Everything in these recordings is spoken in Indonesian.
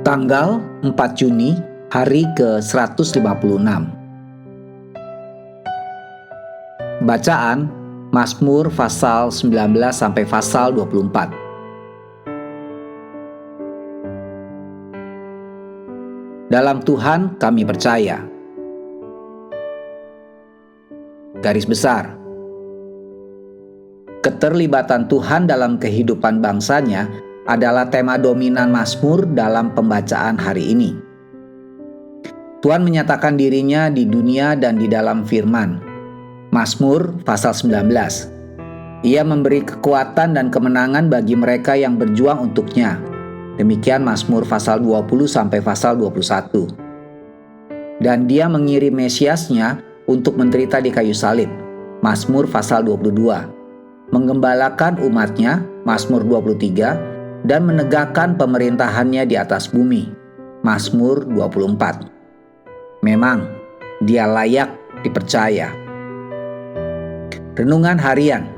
Tanggal 4 Juni, hari ke-156. Bacaan Mazmur pasal 19 sampai pasal 24. Dalam Tuhan kami percaya. Garis besar. Keterlibatan Tuhan dalam kehidupan bangsanya adalah tema dominan Mazmur dalam pembacaan hari ini. Tuhan menyatakan dirinya di dunia dan di dalam firman. Mazmur pasal 19. Ia memberi kekuatan dan kemenangan bagi mereka yang berjuang untuknya. Demikian Mazmur pasal 20 sampai pasal 21. Dan dia mengirim Mesiasnya untuk menderita di kayu salib. Mazmur pasal 22. Menggembalakan umatnya. Mazmur 23. Dan menegakkan pemerintahannya di atas bumi. Mazmur 24. Memang dia layak dipercaya. Renungan harian.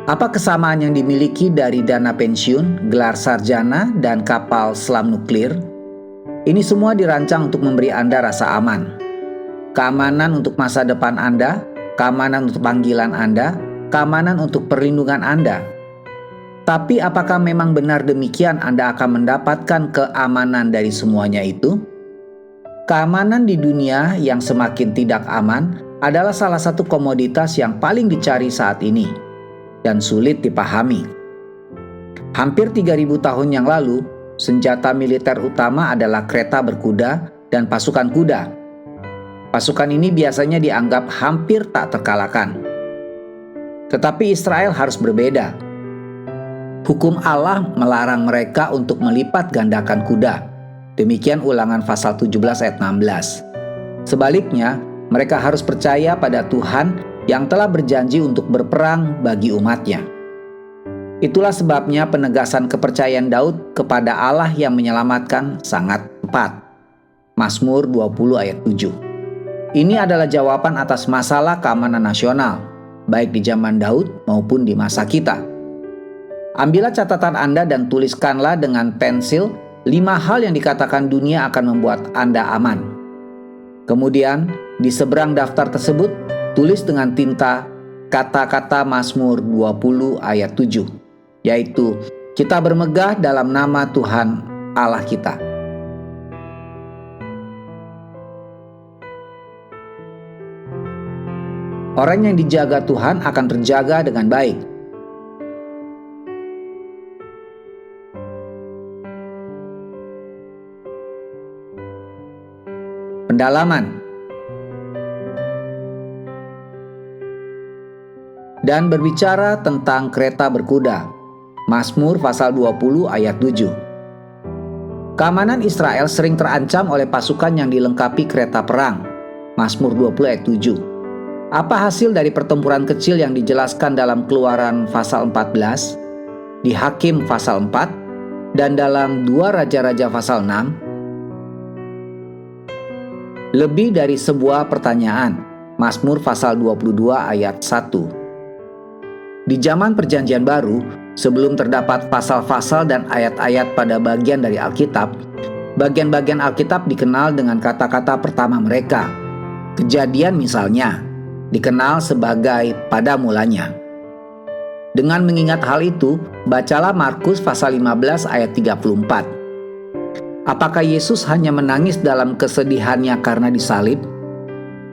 Apa kesamaan yang dimiliki dari dana pensiun, gelar sarjana, dan kapal selam nuklir? Ini semua dirancang untuk memberi Anda rasa aman. Keamanan untuk masa depan Anda, keamanan untuk panggilan Anda, keamanan untuk perlindungan Anda. Tapi apakah memang benar demikian Anda akan mendapatkan keamanan dari semuanya itu? Keamanan di dunia yang semakin tidak aman adalah salah satu komoditas yang paling dicari saat ini dan sulit dipahami. Hampir 3.000 tahun yang lalu, senjata militer utama adalah kereta berkuda dan pasukan kuda. Pasukan ini biasanya dianggap hampir tak terkalahkan. Tetapi Israel harus berbeda. Hukum Allah melarang mereka untuk melipat gandakan kuda. Demikian Ulangan pasal 17 ayat 16. Sebaliknya, mereka harus percaya pada Tuhan yang telah berjanji untuk berperang bagi umatnya. Itulah sebabnya penegasan kepercayaan Daud kepada Allah yang menyelamatkan sangat tepat. Mazmur 20 ayat 7. Ini adalah jawaban atas masalah keamanan nasional, baik di zaman Daud maupun di masa kita. Ambillah catatan Anda dan tuliskanlah dengan pensil 5 hal yang dikatakan dunia akan membuat Anda aman. Kemudian, di seberang daftar tersebut, tulis dengan tinta kata-kata Mazmur 20 ayat 7, yaitu, kita bermegah dalam nama Tuhan Allah kita. Orang yang dijaga Tuhan akan terjaga dengan baik. Pendalaman. Dan berbicara tentang kereta berkuda. Mazmur pasal 20 ayat 7. Keamanan Israel sering terancam oleh pasukan yang dilengkapi kereta perang. Mazmur 20 ayat 7. Apa hasil dari pertempuran kecil yang dijelaskan dalam Keluaran pasal 14, di Hakim pasal 4, dan dalam 2 Raja-Raja pasal 6? Lebih dari sebuah pertanyaan. Mazmur pasal 22 ayat 1. Di zaman Perjanjian Baru, sebelum terdapat pasal-pasal dan ayat-ayat pada bagian dari Alkitab, bagian-bagian Alkitab dikenal dengan kata-kata pertama mereka. Kejadian misalnya, dikenal sebagai pada mulanya. Dengan mengingat hal itu, bacalah Markus pasal 15 ayat 34. Apakah Yesus hanya menangis dalam kesedihannya karena disalib?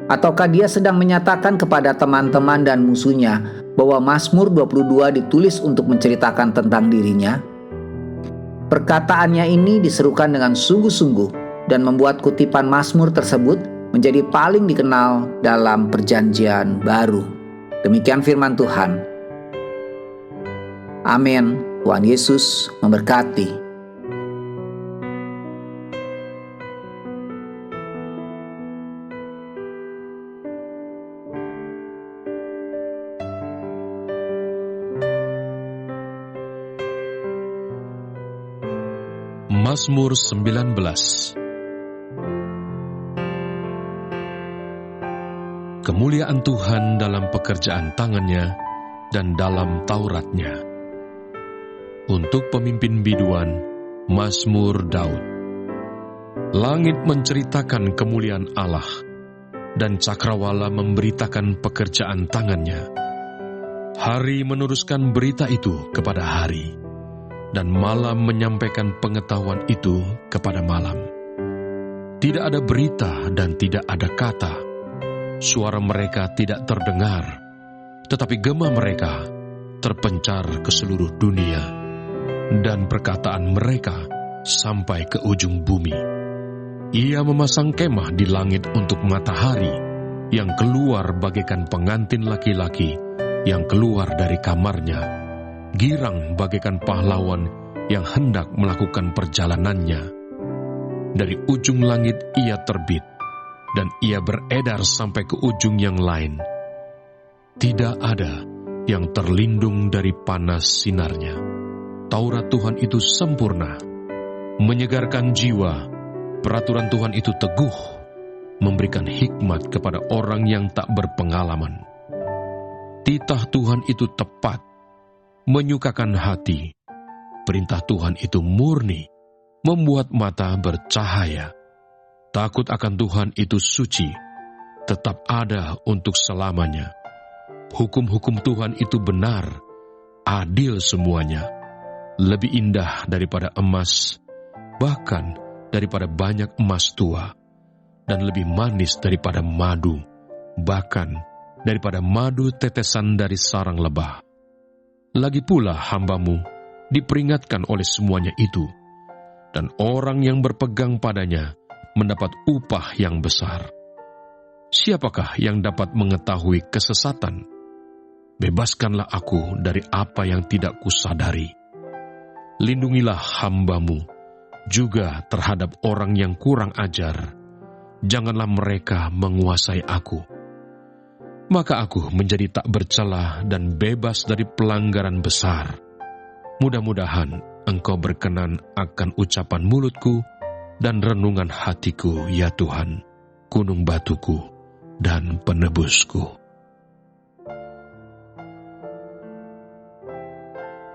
Ataukah dia sedang menyatakan kepada teman-teman dan musuhnya bahwa Mazmur 22 ditulis untuk menceritakan tentang dirinya? Perkataannya ini diserukan dengan sungguh-sungguh dan membuat kutipan Mazmur tersebut menjadi paling dikenal dalam Perjanjian Baru. Demikian firman Tuhan. Amin. Tuhan Yesus memberkati. Mazmur 19. Kemuliaan Tuhan dalam pekerjaan tangannya dan dalam Tauratnya. Untuk pemimpin biduan, Mazmur Daud. Langit menceritakan kemuliaan Allah, dan cakrawala memberitakan pekerjaan tangannya. Hari meneruskan berita itu kepada hari, dan malam menyampaikan pengetahuan itu kepada malam. Tidak ada berita dan tidak ada kata. Suara mereka tidak terdengar, tetapi gema mereka terpencar ke seluruh dunia, dan perkataan mereka sampai ke ujung bumi. Ia memasang kemah di langit untuk matahari, yang keluar bagaikan pengantin laki-laki yang keluar dari kamarnya, girang bagaikan pahlawan yang hendak melakukan perjalanannya. Dari ujung langit ia terbit, dan ia beredar sampai ke ujung yang lain. Tidak ada yang terlindung dari panas sinarnya. Taurat Tuhan itu sempurna, menyegarkan jiwa. Peraturan Tuhan itu teguh, memberikan hikmat kepada orang yang tak berpengalaman. Titah Tuhan itu tepat, menyukakan hati. Perintah Tuhan itu murni, membuat mata bercahaya. Takut akan Tuhan itu suci, tetap ada untuk selamanya. Hukum-hukum Tuhan itu benar, adil semuanya. Lebih indah daripada emas, bahkan daripada banyak emas tua, dan lebih manis daripada madu, bahkan daripada madu tetesan dari sarang lebah. Lagi pula hamba-Mu diperingatkan oleh semuanya itu, dan orang yang berpegang padanya mendapat upah yang besar. Siapakah yang dapat mengetahui kesesatan? Bebaskanlah aku dari apa yang tidak kusadari. Lindungilah hamba-Mu juga terhadap orang yang kurang ajar. Janganlah mereka menguasai aku. Maka aku menjadi tak bercela dan bebas dari pelanggaran besar. Mudah-mudahan Engkau berkenan akan ucapan mulutku dan renungan hatiku, ya Tuhan, gunung batuku dan penebusku.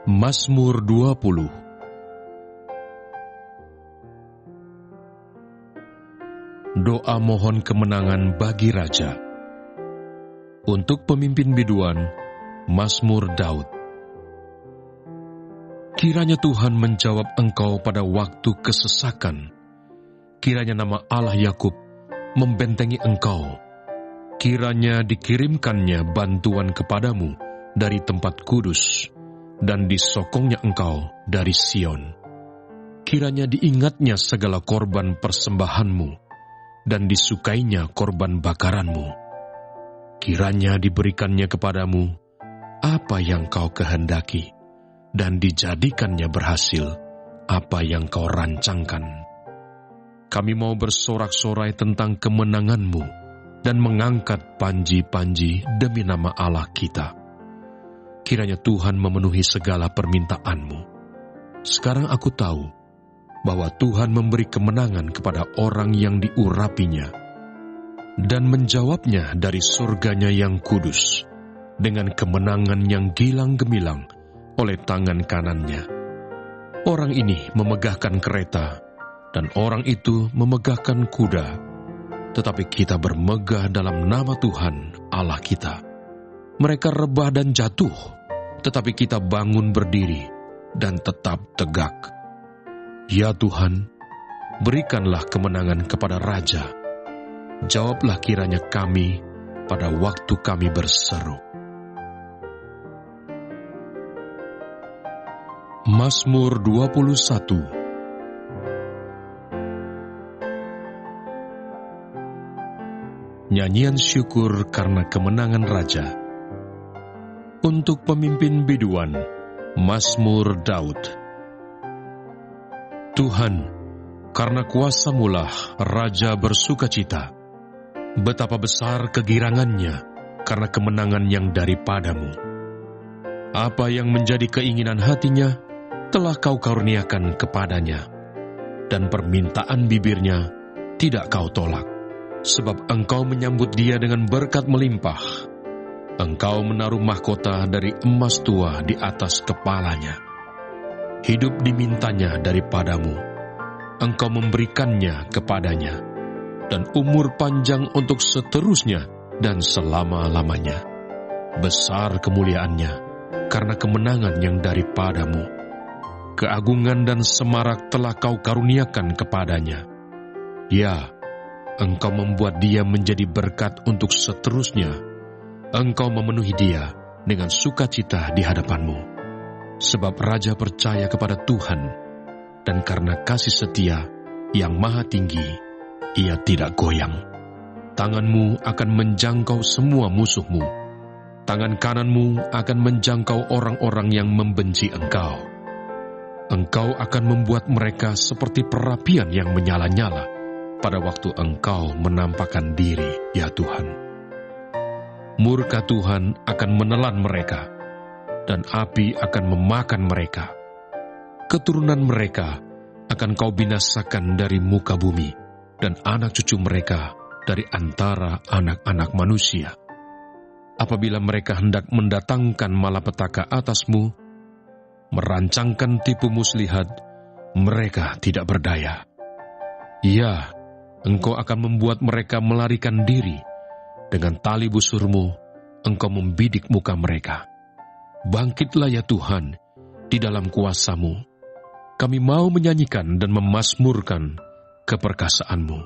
Mazmur 20. Doa mohon kemenangan bagi Raja. Untuk pemimpin biduan, Mazmur Daud. Kiranya Tuhan menjawab engkau pada waktu kesesakan. Kiranya nama Allah Yakub membentengi engkau. Kiranya dikirimkannya bantuan kepadamu dari tempat kudus, dan disokongnya engkau dari Sion. Kiranya diingatnya segala korban persembahanmu, dan disukainya korban bakaranmu. Kiranya diberikannya kepadamu apa yang kau kehendaki, dan dijadikannya berhasil apa yang kau rancangkan. Kami mau bersorak-sorai tentang kemenangan-Mu dan mengangkat panji-panji demi nama Allah kita. Kiranya Tuhan memenuhi segala permintaan-Mu. Sekarang aku tahu bahwa Tuhan memberi kemenangan kepada orang yang diurapinya, dan menjawabnya dari surganya yang kudus dengan kemenangan yang gilang gemilang oleh tangan kanannya. Orang ini memegahkan kereta, dan orang itu memegahkan kuda, tetapi kita bermegah dalam nama Tuhan Allah kita. Mereka rebah dan jatuh, tetapi kita bangun berdiri dan tetap tegak. Ya Tuhan, berikanlah kemenangan kepada Raja. Jawablah kiranya kami pada waktu kami berseru. Mazmur 21. Nyanyian syukur karena kemenangan Raja. Untuk pemimpin biduan, Mazmur Daud. Tuhan, karena kuasa-Mulah Raja bersukacita. Betapa besar kegirangannya karena kemenangan yang daripadamu. Apa yang menjadi keinginan hatinya telah kau karuniakan kepadanya, dan permintaan bibirnya tidak kau tolak, sebab engkau menyambut dia dengan berkat melimpah. Engkau menaruh mahkota dari emas tua di atas kepalanya. Hidup dimintanya daripadamu. Engkau memberikannya kepadanya, dan umur panjang untuk seterusnya dan selama-lamanya. Besar kemuliaannya, karena kemenangan yang daripadamu. Keagungan dan semarak telah kau karuniakan kepadanya. Ya, engkau membuat dia menjadi berkat untuk seterusnya. Engkau memenuhi dia dengan sukacita di hadapanmu. Sebab raja percaya kepada Tuhan, dan karena kasih setia yang maha tinggi, ia tidak goyang. Tanganmu akan menjangkau semua musuhmu. Tangan kananmu akan menjangkau orang-orang yang membenci engkau. Engkau akan membuat mereka seperti perapian yang menyala-nyala pada waktu engkau menampakkan diri, ya Tuhan. Murka Tuhan akan menelan mereka, dan api akan memakan mereka. Keturunan mereka akan kau binasakan dari muka bumi, dan anak cucu mereka dari antara anak-anak manusia. Apabila mereka hendak mendatangkan malapetaka atasmu, merancangkan tipu muslihat, mereka tidak berdaya. Ya, engkau akan membuat mereka melarikan diri. Dengan tali busurmu, engkau membidik muka mereka. Bangkitlah ya Tuhan, di dalam kuasa-Mu. Kami mau menyanyikan dan memazmurkan keperkasaan-Mu.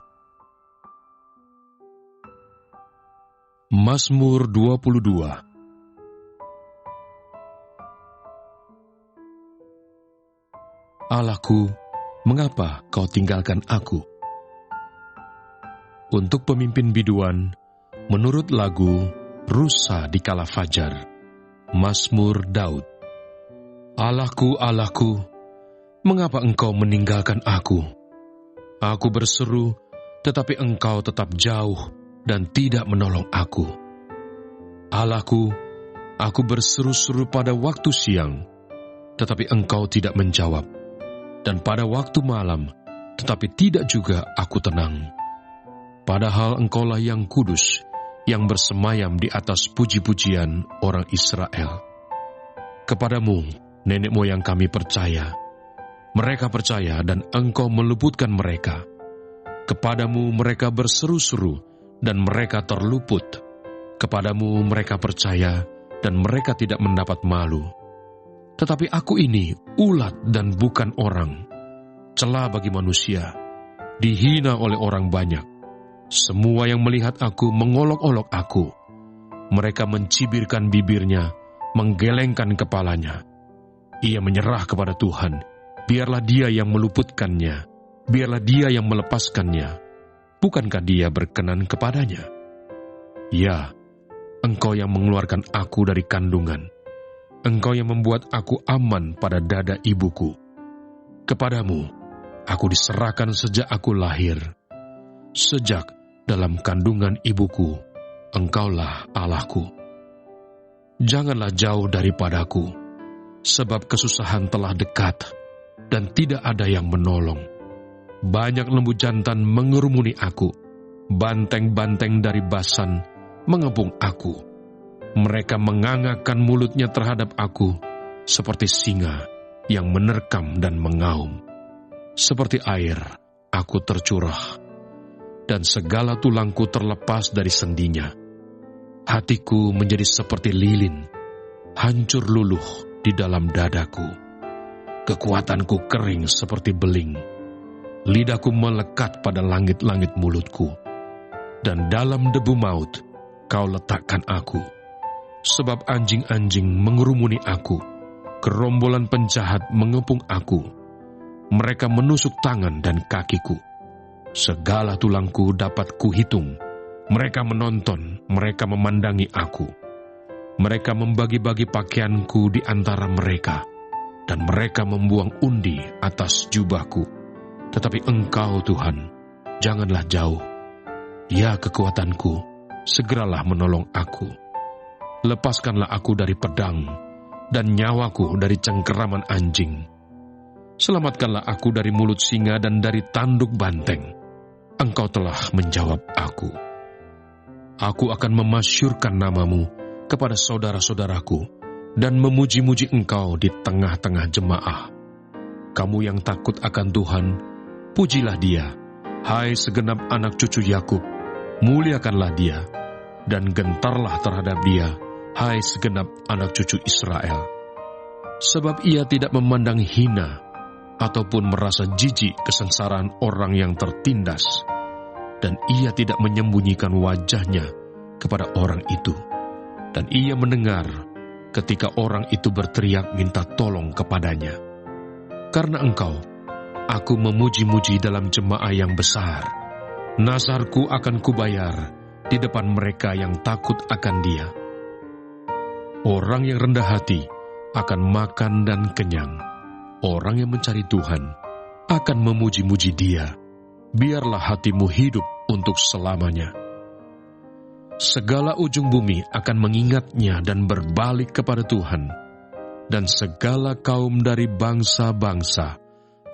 Mazmur 22. Allahku, mengapa kau tinggalkan aku? Untuk pemimpin biduan, menurut lagu Rusa di Kala Fajar, Mazmur Daud. Allahku, Allahku, mengapa engkau meninggalkan aku? Aku berseru, tetapi engkau tetap jauh dan tidak menolong aku. Allahku, aku berseru-seru pada waktu siang, tetapi engkau tidak menjawab. Dan pada waktu malam, tetapi tidak juga aku tenang. Padahal engkaulah yang kudus, yang bersemayam di atas puji-pujian orang Israel. Kepadamu, nenek moyang kami percaya. Mereka percaya dan engkau meluputkan mereka. Kepadamu mereka berseru-seru dan mereka terluput. Kepadamu mereka percaya dan mereka tidak mendapat malu. Tetapi aku ini ulat dan bukan orang, celah bagi manusia, dihina oleh orang banyak. Semua yang melihat aku mengolok-olok aku. Mereka mencibirkan bibirnya, menggelengkan kepalanya. Ia menyerah kepada Tuhan. Biarlah dia yang meluputkannya. Biarlah dia yang melepaskannya. Bukankah dia berkenan kepadanya? Ya, engkau yang mengeluarkan aku dari kandungan. Engkau yang membuat aku aman pada dada ibuku. Kepadamu, aku diserahkan sejak aku lahir. Sejak dalam kandungan ibuku, engkaulah Allahku. Janganlah jauh daripadaku, sebab kesusahan telah dekat, dan tidak ada yang menolong. Banyak lembu jantan mengerumuni aku, banteng-banteng dari Basan mengepung aku. Mereka mengangakkan mulutnya terhadap aku, seperti singa yang menerkam dan mengaum. Seperti air, aku tercurah, dan segala tulangku terlepas dari sendinya. Hatiku menjadi seperti lilin, hancur luluh di dalam dadaku. Kekuatanku kering seperti beling. Lidahku melekat pada langit-langit mulutku. Dan dalam debu maut, kau letakkan aku. Sebab anjing-anjing mengerumuni aku. Gerombolan penjahat mengepung aku. Mereka menusuk tangan dan kakiku. Segala tulangku dapat kuhitung. Mereka menonton, mereka memandangi aku. Mereka membagi-bagi pakaianku di antara mereka, dan mereka membuang undi atas jubahku. Tetapi engkau, Tuhan, janganlah jauh. Ya kekuatanku, segeralah menolong aku. Lepaskanlah aku dari pedang, dan nyawaku dari cengkeraman anjing. Selamatkanlah aku dari mulut singa dan dari tanduk banteng. Engkau telah menjawab aku. Aku akan memasyurkan namamu kepada saudara-saudaraku dan memuji-muji engkau di tengah-tengah jemaah. Kamu yang takut akan Tuhan, Pujilah Dia, hai segenap anak cucu Yakub, muliakanlah Dia, dan gentarlah terhadap Dia, hai segenap anak cucu Israel. Sebab Ia tidak memandang hina, ataupun merasa jijik kesengsaraan orang yang tertindas, dan Ia tidak menyembunyikan wajahnya kepada orang itu. Dan Ia mendengar ketika orang itu berteriak minta tolong kepadanya. Karena Engkau, aku memuji-muji dalam jemaah yang besar. Nazarku akan kubayar di depan mereka yang takut akan Dia. Orang yang rendah hati akan makan dan kenyang. Orang yang mencari Tuhan akan memuji-muji Dia. Biarlah hatimu hidup untuk selamanya. Segala ujung bumi akan mengingatnya dan berbalik kepada Tuhan. Dan segala kaum dari bangsa-bangsa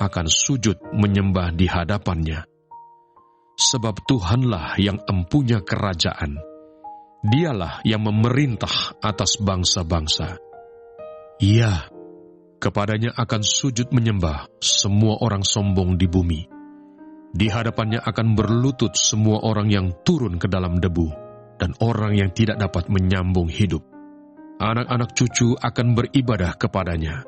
akan sujud menyembah di hadapannya. Sebab Tuhanlah yang empunya kerajaan. Dialah yang memerintah atas bangsa-bangsa. Ya, kepadanya akan sujud menyembah semua orang sombong di bumi. Di hadapannya akan berlutut semua orang yang turun ke dalam debu, dan orang yang tidak dapat menyambung hidup. Anak-anak cucu akan beribadah kepadanya,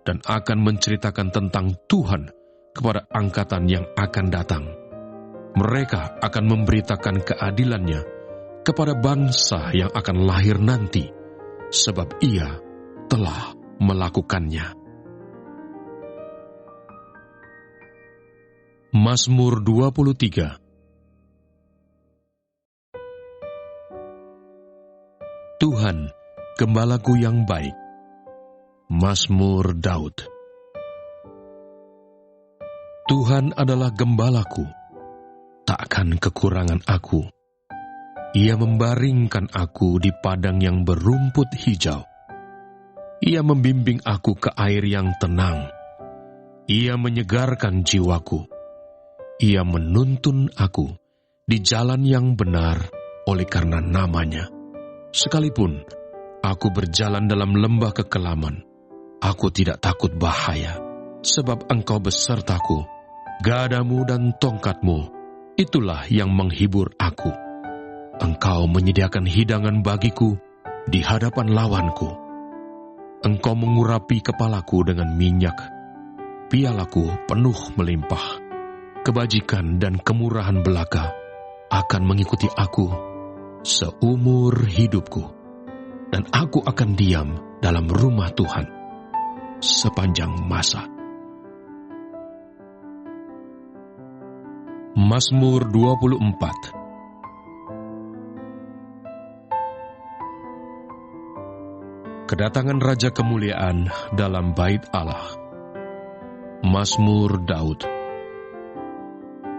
dan akan menceritakan tentang Tuhan kepada angkatan yang akan datang. Mereka akan memberitakan keadilan-Nya kepada bangsa yang akan lahir nanti, sebab Ia telah melakukannya. Mazmur 23. Tuhan, gembalaku yang baik. Mazmur Daud. Tuhan adalah gembalaku, takkan kekurangan aku. Ia membaringkan aku di padang yang berumput hijau. Ia membimbing aku ke air yang tenang. Ia menyegarkan jiwaku. Ia menuntun aku di jalan yang benar oleh karena nama-Nya. Sekalipun aku berjalan dalam lembah kekelaman, aku tidak takut bahaya, sebab Engkau besertaku. Gadamu dan tongkat-Mu, itulah yang menghibur aku. Engkau menyediakan hidangan bagiku di hadapan lawanku. Engkau mengurapi kepalaku dengan minyak. Pialaku penuh melimpah. Kebajikan dan kemurahan belaka akan mengikuti aku seumur hidupku. Dan aku akan diam dalam rumah Tuhan sepanjang masa. Mazmur 24. Kedatangan Raja Kemuliaan dalam bait Allah. Mazmur Daud.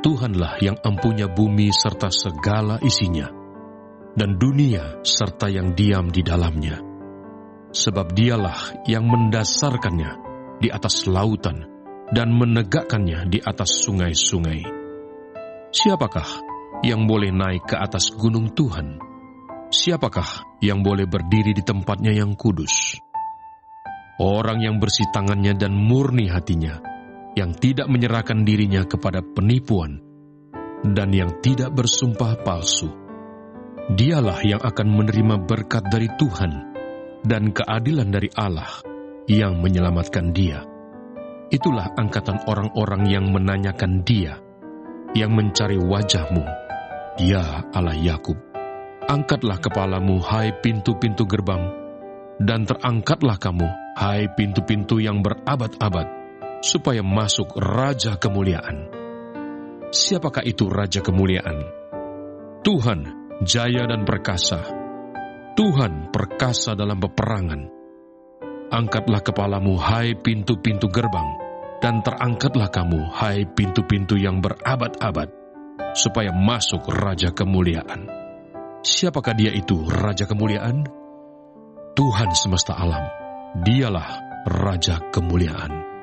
Tuhanlah yang empunya bumi serta segala isinya, dan dunia serta yang diam di dalamnya. Sebab Dialah yang mendasarkannya di atas lautan dan menegakkannya di atas sungai-sungai. Siapakah yang boleh naik ke atas gunung Tuhan? Siapakah yang boleh berdiri di tempatnya yang kudus? Orang yang bersih tangannya dan murni hatinya, yang tidak menyerahkan dirinya kepada penipuan, dan yang tidak bersumpah palsu. Dialah yang akan menerima berkat dari Tuhan, dan keadilan dari Allah yang menyelamatkan dia. Itulah angkatan orang-orang yang menanyakan Dia, yang mencari wajah-Mu, Ya Allah Yakub. Angkatlah kepalamu, hai pintu-pintu gerbang, dan terangkatlah kamu, hai pintu-pintu yang berabad-abad, supaya masuk Raja Kemuliaan. Siapakah itu Raja Kemuliaan? Tuhan, jaya dan perkasa. Tuhan, perkasa dalam peperangan. Angkatlah kepalamu, hai pintu-pintu gerbang, dan terangkatlah kamu, hai pintu-pintu yang berabad-abad, supaya masuk Raja Kemuliaan. Siapakah Dia itu, Raja Kemuliaan? Tuhan semesta alam, Dialah Raja Kemuliaan.